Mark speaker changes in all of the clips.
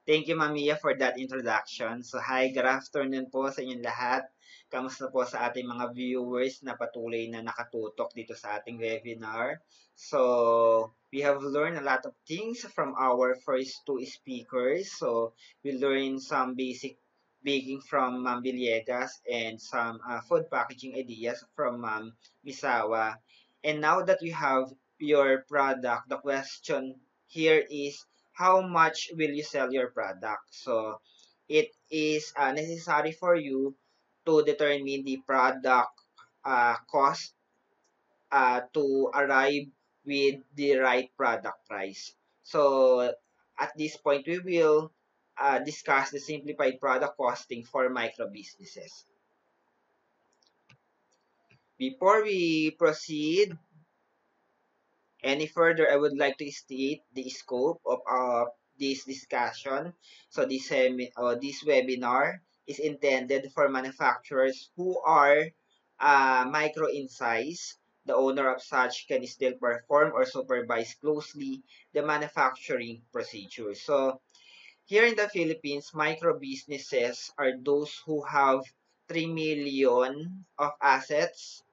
Speaker 1: Thank you, Mamiya, for that introduction. So, hi, good afternoon po sa inyong lahat. Kamusta po sa ating mga viewers na patuloy na nakatutok dito sa ating webinar? So, we have learned a lot of things from our first two speakers. So, we learned some basic baking from Ma'am Villegas and some food packaging ideas from Ma'am Misawa. And now that you have your product, the question here is, how much will you sell your product? So it is necessary for you to determine the product cost to arrive with the right product price. So at this point, we will discuss the simplified product costing for micro businesses. Before we proceed any further, I would like to state the scope of this discussion. So this webinar is intended for manufacturers who are micro in size. The owner of such can still perform or supervise closely the manufacturing procedure. So here in the Philippines, micro businesses are those who have 3 million of assets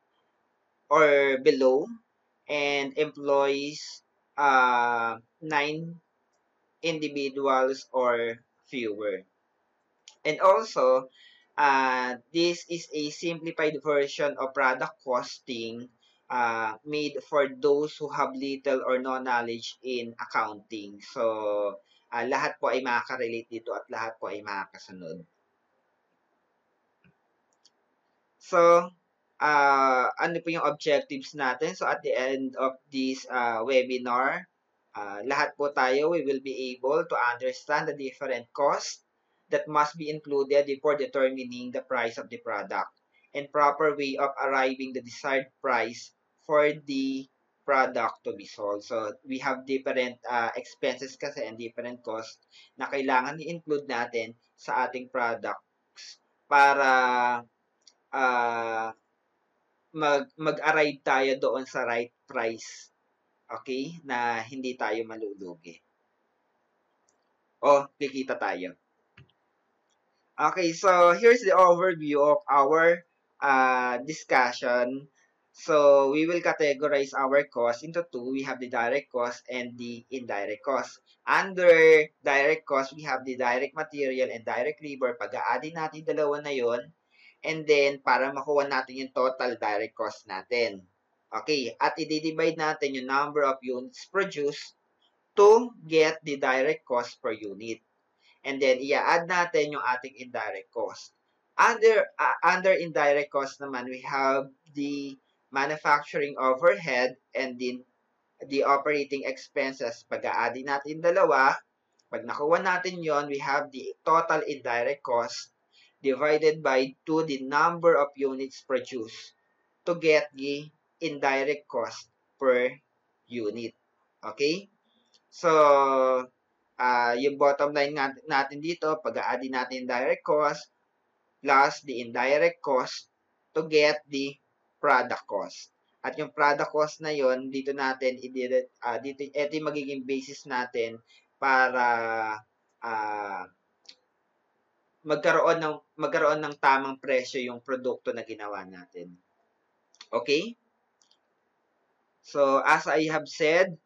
Speaker 1: or below and employs 9 individuals or fewer. And also, this is a simplified version of product costing made for those who have little or no knowledge in accounting. So, lahat po ay makaka-relate dito at lahat po ay makakasunod. So, ano po yung objectives natin? So, at the end of this webinar, lahat po tayo, we will be able to understand the different costs that must be included before determining the price of the product and proper way of arriving the desired price for the product to be sold. So, we have different expenses kasi and different costs na kailangan i-include natin sa ating products para mag-arrive tayo doon sa right price. Okay? Na hindi tayo malulugi. O, kikita tayo. Okay, so here's the overview of our discussion. So, we will categorize our cost into two. We have the direct cost and the indirect cost. Under direct cost, we have the direct material and direct labor. Pag-aadin natin dalawa na yon. And then, para makuha natin yung total direct cost natin. Okay, at i-divide natin yung number of units produced to get the direct cost per unit. And then, i-add natin yung ating indirect cost. Under indirect cost naman, we have the manufacturing overhead and then the operating expenses. Pag-aadin natin dalawa, pag nakuha natin yon, we have the total indirect cost divided by 2 the number of units produced to get the indirect cost per unit. Okay? So, yung bottom line natin dito, pag-aadin natin direct cost plus the indirect cost to get the product cost. At yung product cost na yon dito natin, ito yung magiging basis natin para magkaroon ng tamang presyo yung produkto na ginawa natin. Okay? So, as I have said,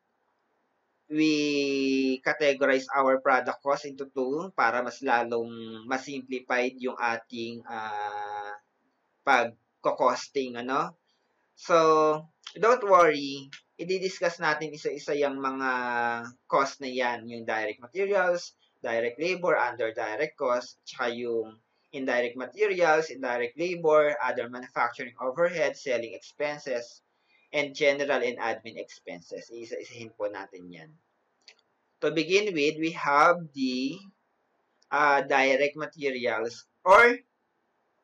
Speaker 1: we categorize our product cost into two para mas lalong masimplified yung ating pag-costing, ano? So, don't worry, i-discuss natin isa-isa yung mga cost na yan, yung direct materials, direct labor under direct cost, tsaka yung indirect materials, indirect labor, other manufacturing overhead, selling expenses, and general and admin expenses. Isa-isahin po natin yan. To begin with, we have the direct materials or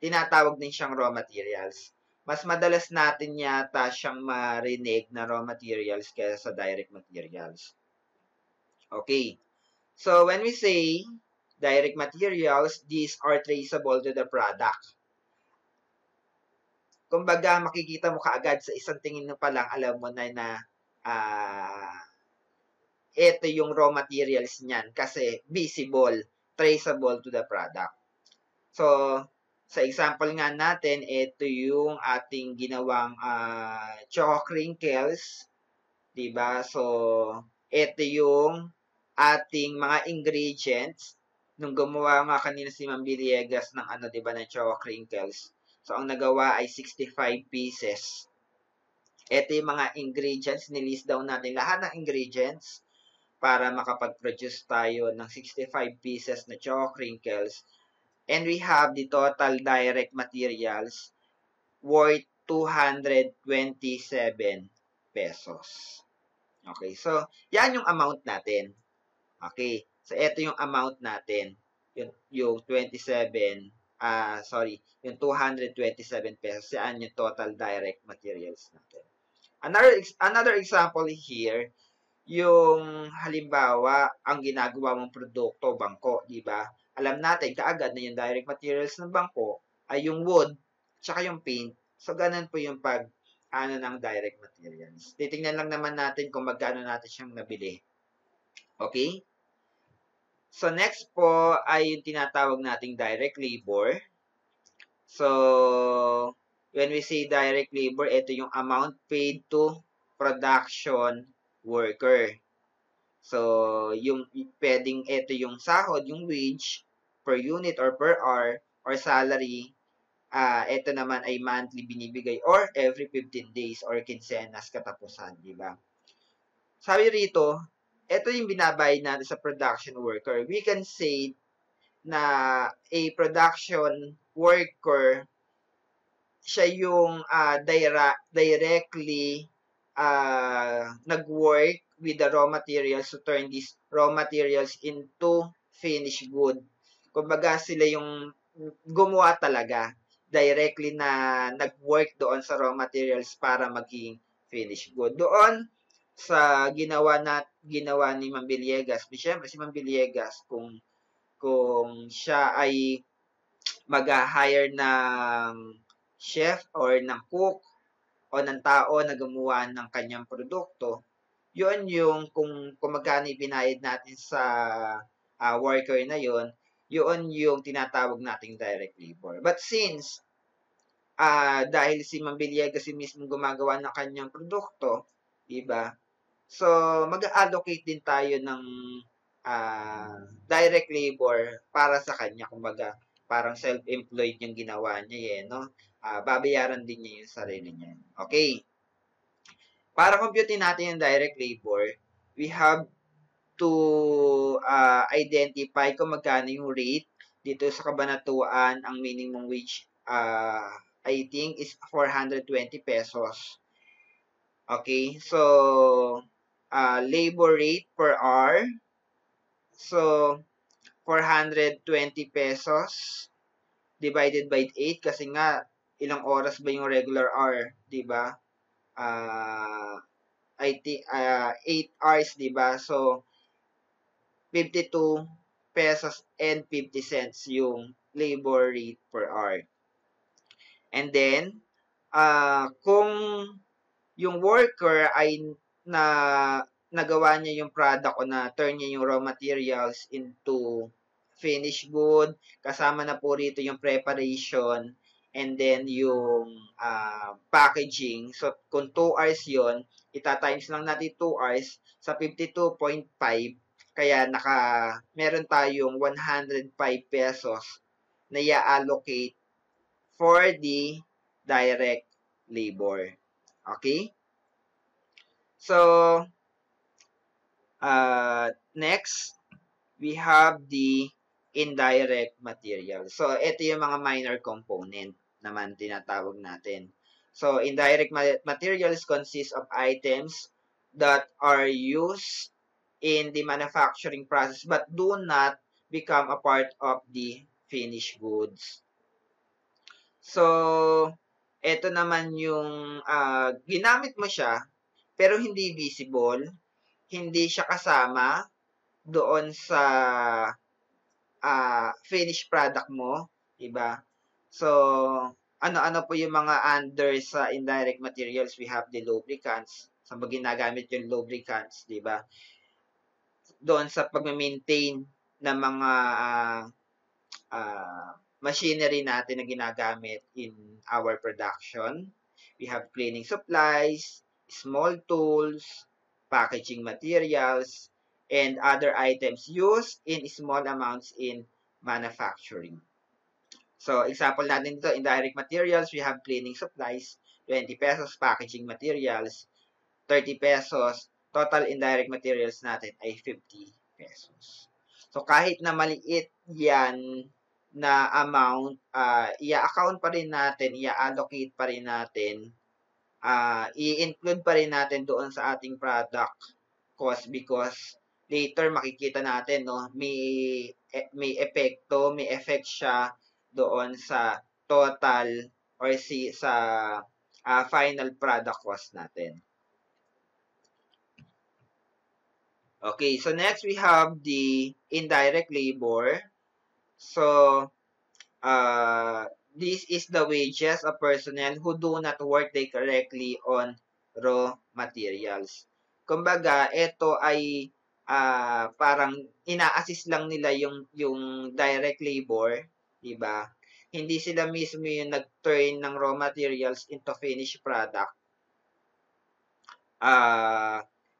Speaker 1: tinatawag din siyang raw materials. Mas madalas natin yata siyang marinig na raw materials kaysa sa direct materials. Okay. So, when we say direct materials, these are traceable to the product. Kumbaga, makikita mo kaagad sa isang tingin mo pa lang, alam mo na ito yung raw materials niyan kasi visible. traceable to the product. So, sa example nga natin, ito yung ating ginawang choco crinkles, diba? So, ito yung ating mga ingredients nung gumawa nga kanina si Ma'am Villegas ng diba, ng choco crinkles. So, ang nagawa ay 65 pieces. Ito yung mga ingredients, nilist down natin lahat ng ingredients para makapag-produce tayo ng 65 pieces na choco crinkles. And we have the total direct materials worth 227 pesos. Okay, so yan yung amount natin. Okay, so ito yung amount natin. Yung 27, yung 227 pesos. Yan yung total direct materials natin. Another example here, yung halimbawa, ang ginagawa mong produkto, bangko, di ba? Alam natin kaagad na yung direct materials ng bangko ay yung wood, tsaka yung paint. So, ganun po yung ng direct materials. Titingnan lang naman natin kung magkano natin siyang nabili. Okay? So, next po ay yung tinatawag nating direct labor. So, when we say direct labor, ito yung amount paid to production worker. So, yung pwedeng ito yung sahod, yung wage per unit or per hour or salary. Ito naman ay monthly binibigay or every 15 days or kinsenas katapusan, di ba? Sabi rito, ito yung binabayad natin sa production worker. We can say na a production worker, siya yung directly nag-work with the raw materials to turn these raw materials into finished good. Kumbaga sila yung gumawa talaga directly na nag-work doon sa raw materials para maging finished good. Doon sa ginawa ni Ma'am Villegas, siyempre si Ma'am Villegas kung siya ay mag-hire ng chef or ng cook o ng tao na gumawa ng kanyang produkto, yun yung kung magkano ibinayad natin sa worker na yun yung tinatawag nating direct labor. But since dahil si Ma'am Villegas si mismo gumagawa ng kanyang produkto, diba? So, mag-allocate din tayo ng direct labor para sa kanya. Kumbaga, parang self-employed yung ginawa niya no? Babayaran din niya yung sarili niya. Okay. Para compute natin yung direct labor, we have to identify kung magkano yung rate. Dito sa kabanatuan, ang minimum wage, I think, is 420 pesos. Okay, so, labor rate per hour. So, 420 pesos divided by 8 kasi nga, ilang oras ba yung regular hour, di ba? I think 8 hours, di ba? So, 52 pesos and 50 cents yung labor rate per hour. And then, kung yung worker ay nagawa niya yung product o na turn niya yung raw materials into finished good, kasama na po rito yung preparation and then yung packaging. So, kung 2 hours yon, ita-times lang natin 2 hours sa 52.5, kaya meron tayong 105 pesos na i-allocate for the direct labor. Okay? So, next, we have the indirect material. So, ito yung mga minor component naman tinatawag natin. So, indirect materials consist of items that are used in the manufacturing process but do not become a part of the finished goods. So, ito naman yung ginamit mo siya pero hindi visible, hindi siya kasama doon sa finished product mo, diba? So, ano po yung mga under sa indirect materials? We have the lubricants. Saan ba ginagamit yung lubricants, diba? Doon sa pag-maintain na mga machinery natin na ginagamit in our production. We have cleaning supplies, small tools, packaging materials, and other items used in small amounts in manufacturing. So, example natin dito, indirect materials, we have cleaning supplies, 20 pesos, packaging materials, 30 pesos, total indirect materials natin ay 50 pesos. So, kahit na maliit yan na amount, i-account pa rin natin, i-allocate pa rin natin, i-include pa rin natin doon sa ating product cost because later makikita natin, no, may epekto, may effect siya doon sa total or sa final product cost natin. Okay, so next we have the indirect labor. So, this is the wages of personnel who do not work directly on raw materials. Kumbaga, ito ay parang ina-assist lang nila yung direct labor, di ba? Hindi sila mismo yung nag-turn ng raw materials into finished product.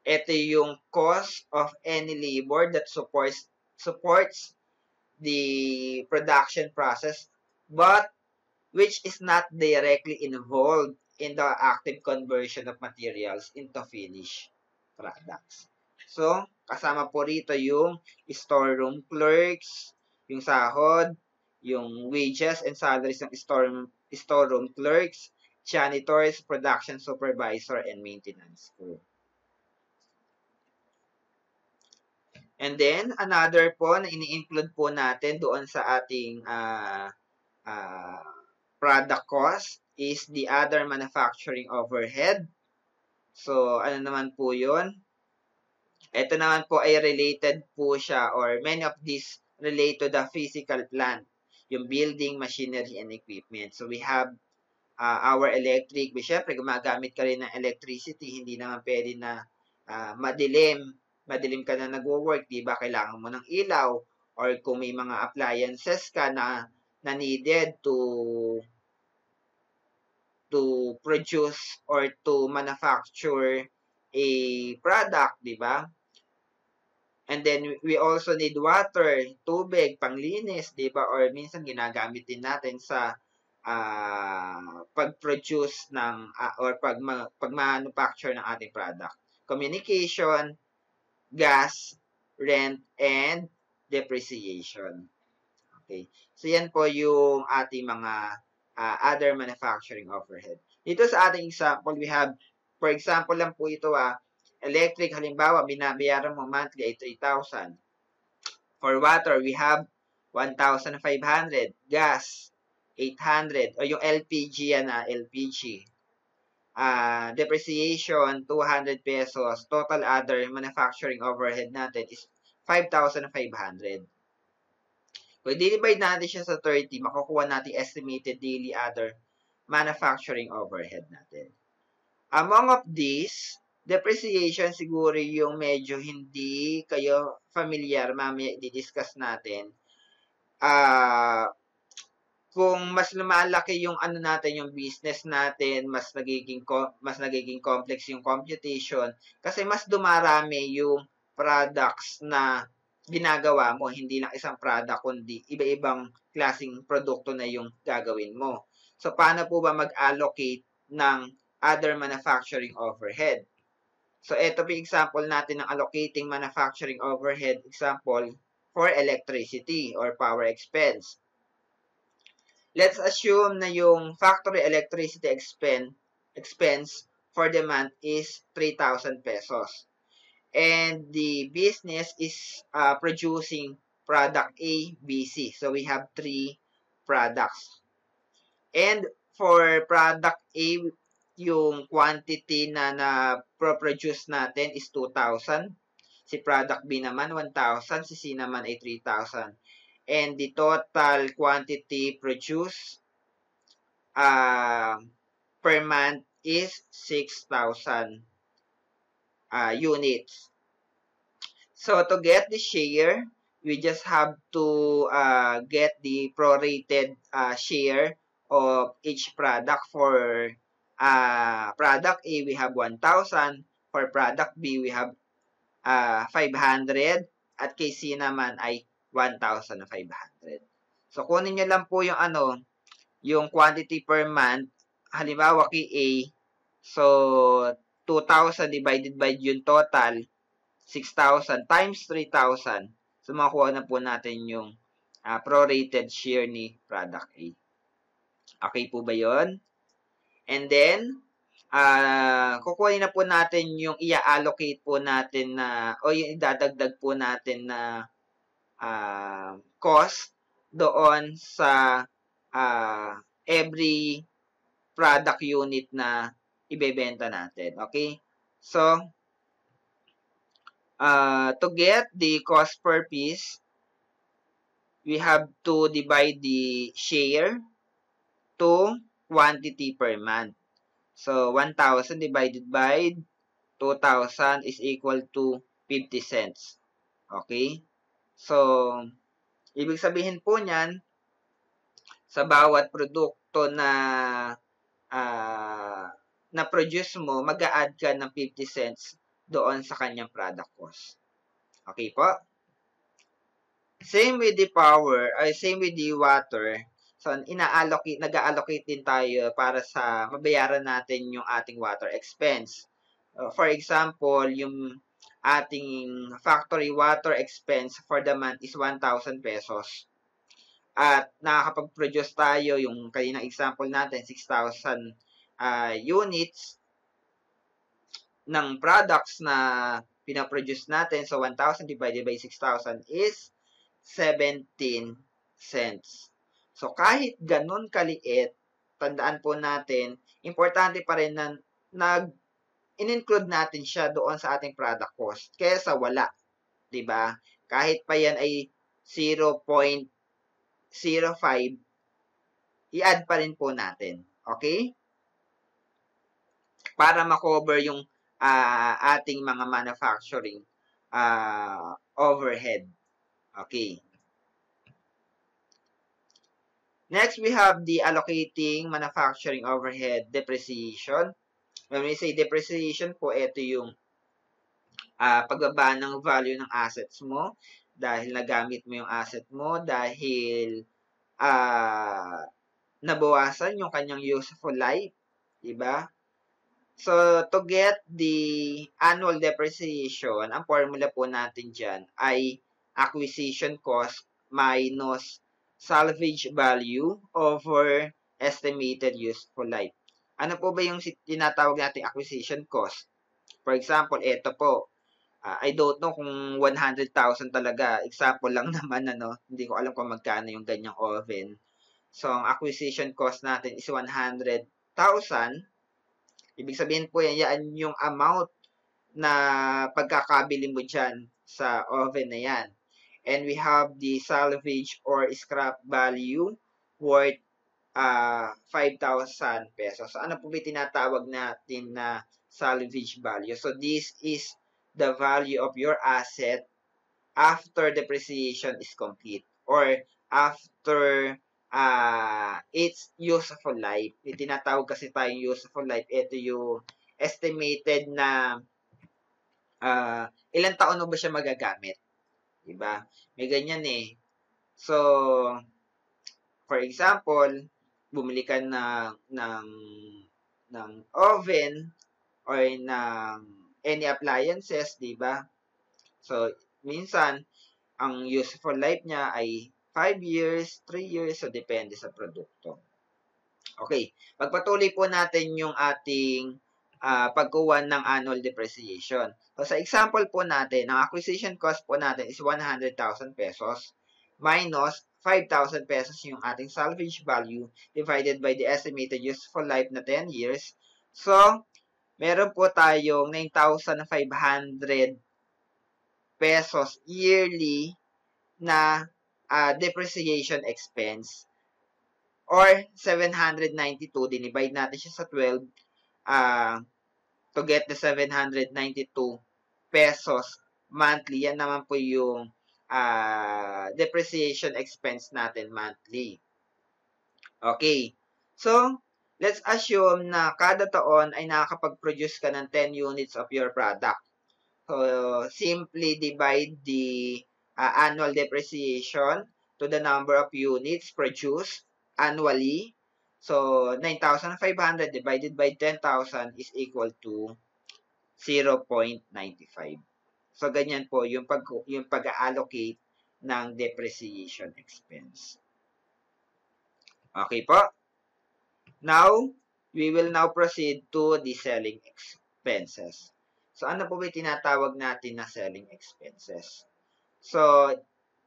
Speaker 1: Ito yung cost of any labor that supports the production process, but which is not directly involved in the active conversion of materials into finished products. So, kasama po rito yung storeroom clerks, yung sahod, yung wages and salaries ng storeroom clerks, janitors, production supervisor, and maintenance crew. And then, another po na ini-include po natin doon sa ating product cost is the other manufacturing overhead. So, ano naman po yun? Ito naman po ay related po siya or many of these relate to the physical plant, yung building, machinery, and equipment. So, we have our electric. Siyempre, gumagamit ka rin ng electricity. Hindi naman pwede na madilim ka na nagwo-work, di ba? Kailangan mo ng ilaw or kung may mga appliances ka na needed to produce or to manufacture a product, di ba? And then, we also need water, tubig, panglinis, di ba? Or minsan ginagamit din natin sa pag-produce ng or pag-manufacture ng ating product. Communication, gas, rent, and depreciation. Okay. So, yan po yung ating mga other manufacturing overhead. Dito sa ating example, we have, for example lang po ito, electric, halimbawa, binabayaran mo monthly ay 3,000. For water, we have 1,500. Gas, 800. O yung LPG yan, LPG. Depreciation, 200 pesos. Total other manufacturing overhead natin is 5,500. Kung i-divide natin siya sa 30, makukuha natin estimated daily other manufacturing overhead natin. Among of these, depreciation siguro yung medyo hindi kayo familiar, mamaya i-discuss natin. Kung mas lumalaki yung ano natin, yung business natin, mas nagiging complex yung computation kasi mas dumarami yung products na ginagawa mo, hindi lang isang product kundi iba-ibang klaseng produkto na yung gagawin mo. So paano po ba mag-allocate ng other manufacturing overhead? So ito po example natin ng allocating manufacturing overhead example for electricity or power expense. Let's assume na yung factory electricity expense for the month is 3,000 pesos. And the business is producing product A, B, C. So, we have 3 products. And for product A, yung quantity na produce natin is 2,000. Si product B naman, 1,000. Si C naman ay 3,000. And the total quantity produced per month is 6,000 units. So, to get the share, we just have to get the prorated share of each product. For product A, we have 1,000. For product B, we have 500. At kay C naman ay 1,500. So, kunin nyo lang po yung yung quantity per month. Halimbawa kay A, so 2,000 divided by yung total, 6,000 times 3,000. So, makuha na po natin yung prorated share ni product A. Okay po ba yon? And then, kukunin na po natin yung i-allocate po natin na, o yung idadagdag po natin na cost doon sa every product unit na ibebenta natin. Okay? So, to get the cost per piece, we have to divide the share to quantity per month. So, 1,000 divided by 2,000 is equal to 50 cents. Okay? So, ibig sabihin po niyan, sa bawat produkto na na-produce mo, mag-a-add ka ng 50 cents doon sa kanyang product cost. Okay po? Same with the power, same with the water. So, nag-allocate din tayo para sa mabayaran natin yung ating water expense. For example, yung ating factory water expense for the month is 1,000 pesos. At nakakapag-produce tayo, yung kaninang example natin, 6,000 units ng products na pinaproduce natin. So, 1,000 divided by 6,000 is 17 cents. So, kahit ganun kaliit, tandaan po natin, importante pa rin na in-include natin siya doon sa ating product cost kaysa wala. Diba? Kahit pa yan ay 0.05, i-add pa rin po natin. Okay? Para makover yung ating mga manufacturing overhead. Okay. Next, we have the allocating manufacturing overhead depreciation. When we say depreciation po, ito yung pagbaba ng value ng assets mo dahil nagamit mo yung asset mo, dahil nabawasan yung kanyang useful life. Diba? So, to get the annual depreciation, ang formula po natin dyan ay acquisition cost minus salvage value over estimated useful life. Ano po ba yung tinatawag nating acquisition cost? For example, ito po. I don't know kung 100,000 talaga. Example lang naman, Hindi ko alam kung magkano yung ganyang oven. So, ang acquisition cost natin is 100,000. Ibig sabihin po yan yung amount na pagkakabili mo dyan sa oven na yan. And we have the salvage or scrap value worth 5,000 pesos. So, ano po ba tinatawag natin na salvage value? So, this is the value of your asset after depreciation is complete or after its useful life. Tinatawag kasi tayong useful life. Ito yung estimated na ilang taon mo ba siya magagamit. Diba? May ganyan eh. So, for example, bumili ka ng oven or ng any appliances, diba? So, minsan, ang useful life niya ay 5 years, 3 years, so depende sa produkto. Okay, pagpatuloy po natin yung ating pagkuha ng annual depreciation. So, sa example po natin, ang acquisition cost po natin is 100,000 pesos minus 5,000 pesos yung ating salvage value divided by the estimated useful life na 10 years. So, meron po tayong 9,500 pesos yearly na depreciation expense or 792. Dinivide natin siya sa 12 to get the 792 pesos monthly. Yan naman po yung depreciation expense natin monthly. Okay. So, let's assume na kada taon ay nakakapag-produce ka ng 10 units of your product. So, simply divide the annual depreciation to the number of units produced annually. So, 9,500 divided by 10,000 is equal to 0.95. So, ganyan po yung pag-allocate ng depreciation expense. Okay po? Now, we will now proceed to the selling expenses. So, ano po ba tinatawag natin na selling expenses? So,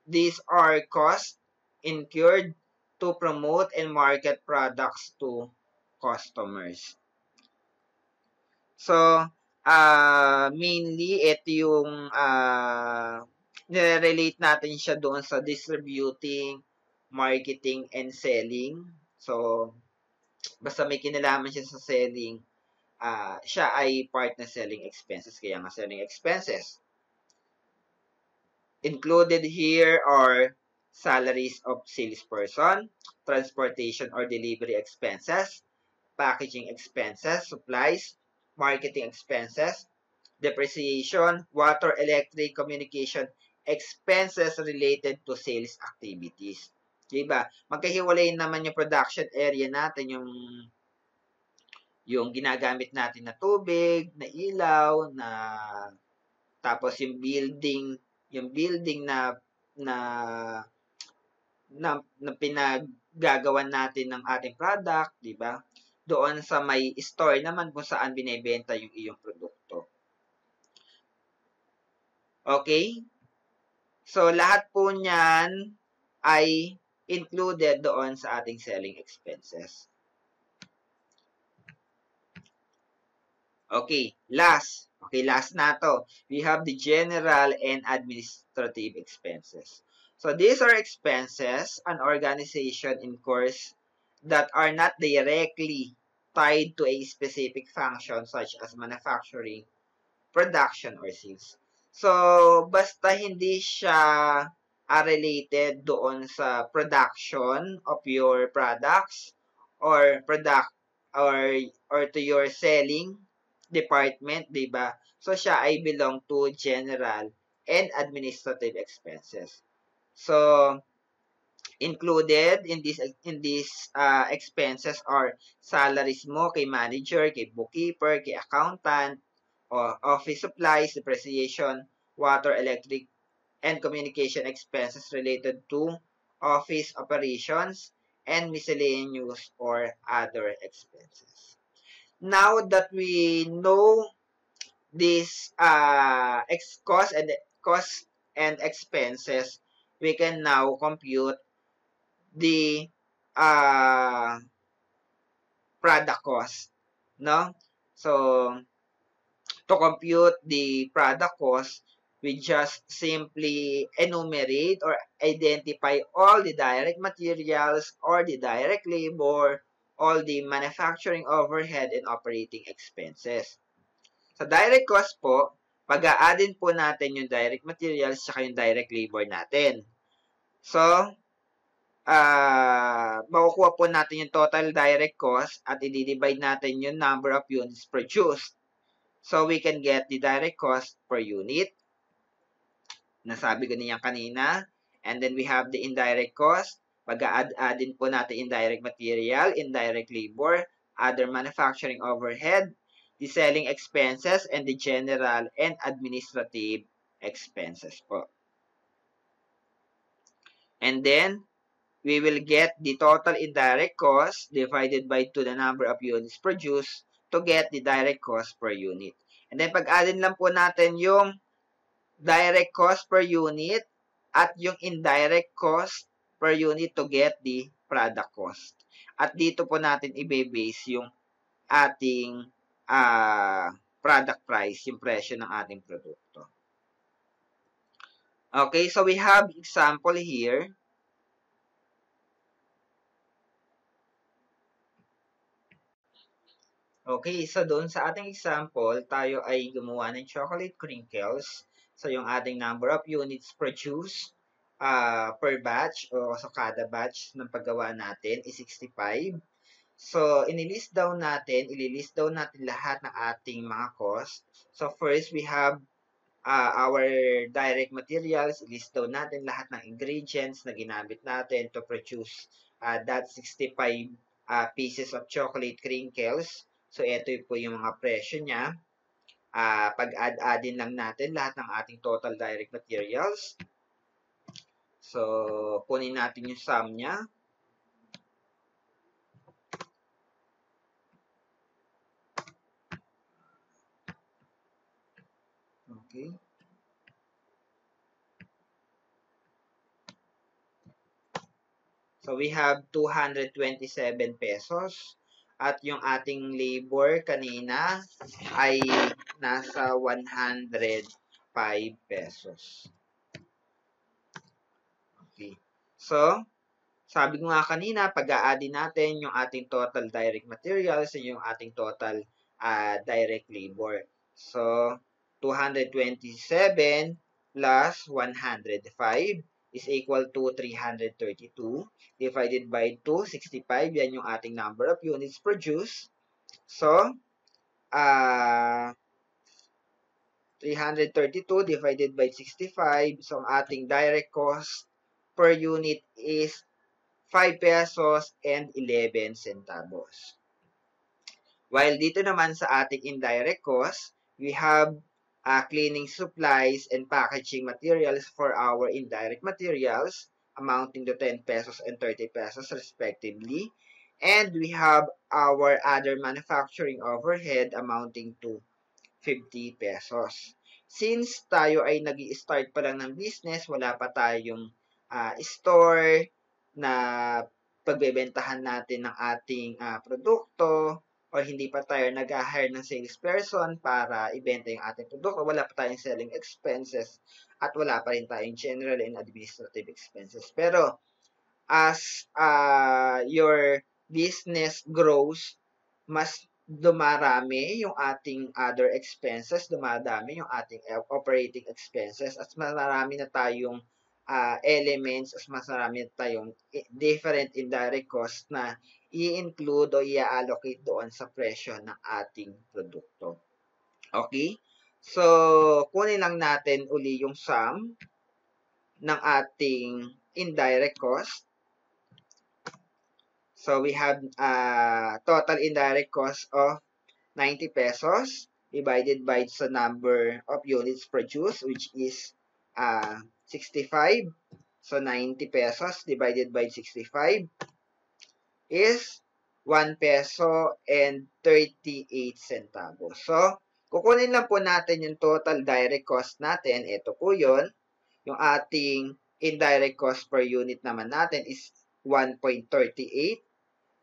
Speaker 1: these are costs incurred to promote and market products to customers. So, mainly, ito yung nire-relate natin siya doon sa distributing, marketing, and selling. So, basta may kinalaman siya sa selling, siya ay part ng selling expenses. Kaya nga selling expenses. Included here are salaries of salesperson, transportation or delivery expenses, packaging expenses, supplies, marketing expenses, depreciation, water, electric, communication expenses related to sales activities. Diba? Magkahiwalay naman yung production area natin, yung ginagamit natin na tubig, na ilaw, na tapos yung building na na na pinaggagawan natin ng ating product, di ba? Doon sa may store naman kung saan binebenta yung iyong produkto. Okay? So, lahat po niyan ay included doon sa ating selling expenses. Okay, last. Okay, last na to. We have the general and administrative expenses. So, these are expenses an organization incurs that are not directly tied to a specific function such as manufacturing, production, or sales. So, basta hindi siya related doon sa production of your products or or to your selling department, di ba? So, siya ay belong to general and administrative expenses. So, included in these expenses are salaries mo kay manager, kay bookkeeper, kay accountant, or office supplies, depreciation, water, electric, and communication expenses related to office operations, and miscellaneous or other expenses. Now that we know these cost and expenses, we can now compute the product cost, no? So, to compute the product cost, we just simply enumerate or identify all the direct materials or the direct labor, all the manufacturing overhead and operating expenses. Sa direct cost po, pag-a-addin po natin yung direct materials at yung direct labor natin. So, makukuha po natin yung total direct cost at i-divide natin yung number of units produced. So, we can get the direct cost per unit. Nasabi ko niyan kanina. And then, we have the indirect cost. Pag-a-add-addin po natin indirect material, indirect labor, other manufacturing overhead, the selling expenses, and the general and administrative expenses po. And then, we will get the total indirect cost divided by the number of units produced to get the direct cost per unit. And then, pag-addin lang po natin yung direct cost per unit at yung indirect cost per unit to get the product cost. At dito po natin i-base yung ating product price, yung presyo ng ating produkto. Okay, so we have example here. Okay, so doon sa ating example, tayo ay gumawa ng chocolate crinkles. So, yung ating number of units produced per batch o so kada batch ng paggawa natin is 65. So, ililist down natin lahat ng ating mga cost. So, first, we have our direct materials. Ilist down natin lahat ng ingredients na ginamit natin to produce that 65 pieces of chocolate crinkles. So, ito po yung mga presyo niya. Pag-add-addin lang natin lahat ng ating total direct materials. So, kunin natin yung sum niya. Okay. So, we have 227 pesos. At yung ating labor kanina ay nasa 105 pesos. Okay. So, sabi ko nga kanina, pag-aadin natin yung ating total direct materials and yung ating total direct labor. So, 227 plus 105 is equal to 332 divided by 265. Yan yung ating number of units produced. So, 332 divided by 65. So, ang ating direct cost per unit is 5 pesos and 11 centavos. While dito naman sa ating indirect cost, we have cleaning supplies and packaging materials for our indirect materials amounting to 10 pesos and 30 pesos respectively. And we have our other manufacturing overhead amounting to 50 pesos. Since tayo ay nag-i-start pa lang ng business, wala pa tayong store na pagbebentahan natin ng ating produkto, or hindi pa tayo nag-hire ng salesperson para ibenta yung ating produkto, wala pa tayong selling expenses, at wala pa rin tayong general and administrative expenses. Pero, as your business grows, mas dumarami yung ating other expenses, dumadami yung ating operating expenses, at marami na tayong elements, at mas marami na tayong different indirect costs na i-include o i-allocate doon sa presyo ng ating produkto. Okay? So, kunin lang natin uli yung sum ng ating indirect cost. So, we have total indirect cost of 90 pesos divided by the number of units produced, which is 65. So, 90 pesos divided by 65 is 1 peso and 38 centavos. So, kukunin lang po natin yung total direct cost natin. Ito po yun. Yung ating indirect cost per unit naman natin is 1.38.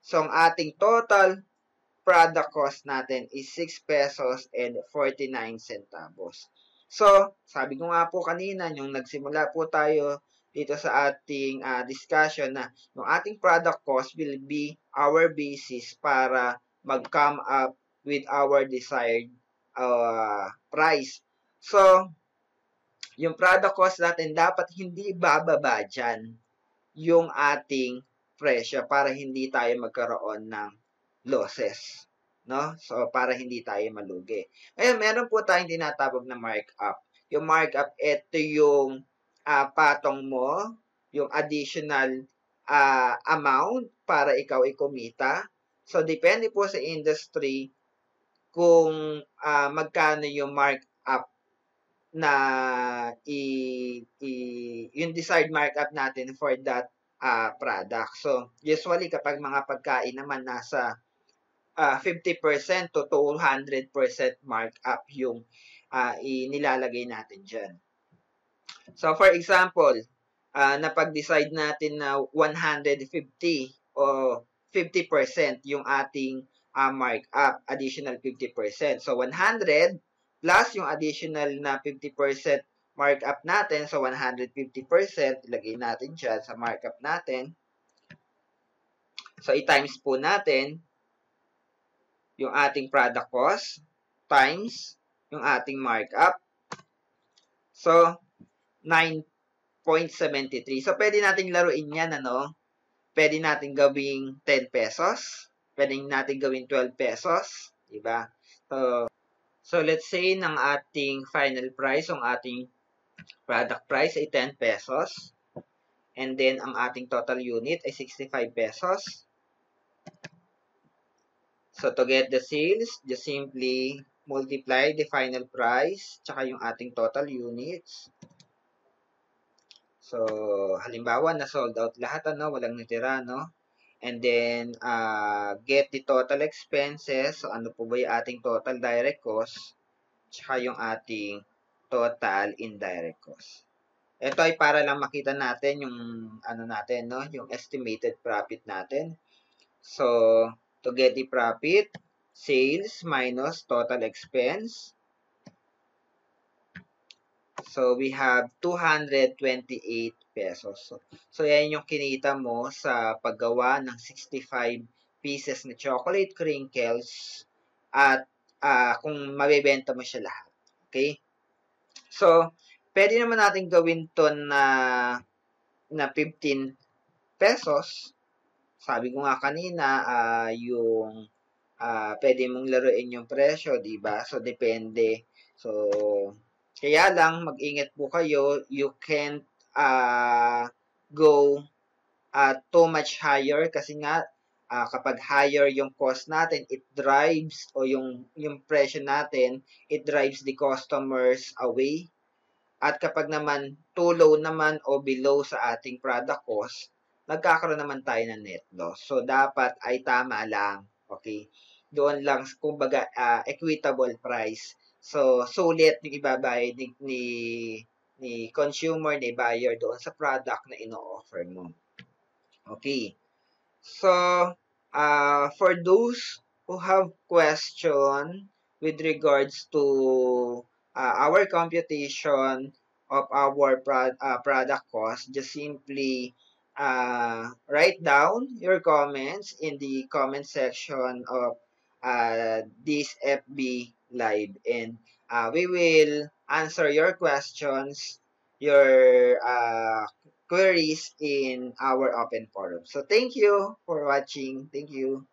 Speaker 1: So, ang ating total product cost natin is 6 pesos and 49 centavos. So, sabi ko nga po kanina, yung nagsimula po tayo dito sa ating discussion na yung ating product cost will be our basis para mag-come up with our desired price. So, yung product cost natin dapat hindi bababa dyan yung ating presyo para hindi tayo magkaroon ng losses. No? So, para hindi tayo malugi. Ngayon, meron po tayong tinatawag na markup. Yung markup, ito yung patong mo, yung additional amount para ikaw kumita. So, depende po sa industry kung magkano yung markup na yung desired markup natin for that product. So, usually kapag mga pagkain naman nasa 50% to 200% markup yung inilalagay natin dyan. So, for example, napag-decide natin na 150 o 50% yung ating markup, additional 50%. So, 100 plus yung additional na 50% markup natin. So, 150%, ilagay natin dyan sa markup natin. So, i-times po natin yung ating product cost times yung ating markup. So, 9.73. So, pwede nating laruin yan, ano? Pwede nating gawing 10 pesos. Pwede nating gawing 12 pesos. Diba? So let's say ng ating final price, ang ating product price ay 10 pesos. And then, ang ating total unit ay 65 pesos. So, to get the sales, just simply multiply the final price tsaka yung ating total units. So, halimbawa, na sold out lahat, ano, walang natira, no? And then, get the total expenses. So, ano po ba yung ating total direct cost? Tsaka yung ating total indirect cost. Ito ay para lang makita natin yung, ano natin, no? Yung estimated profit natin. So, to get the profit, sales minus total expense. So, we have 228 pesos. So, yan yung kinita mo sa paggawa ng 65 pieces na chocolate crinkles at kung mabebenta mo siya lahat. Okay? So, pwede naman natin gawin to na 15 pesos. Sabi ko nga kanina, yung pwede mong laruin yung presyo, di ba? So, depende. So, kaya lang, mag-ingat po kayo. You can't go too much higher kasi nga, kapag higher yung cost natin, it drives, o yung presyo natin, it drives the customers away. At kapag naman too low naman o below sa ating product cost, nagkakaroon naman tayo ng net loss. So, dapat ay tama lang. Okay? Doon lang, kumbaga, equitable price. So, sulit yung ibabayad ni consumer, ni buyer doon sa product na ino-offer mo. Okay. So, for those who have question with regards to our computation of our product cost, just simply write down your comments in the comment section of this FB Live, and we will answer your questions, your queries in our open forum. So thank you for watching. Thank you.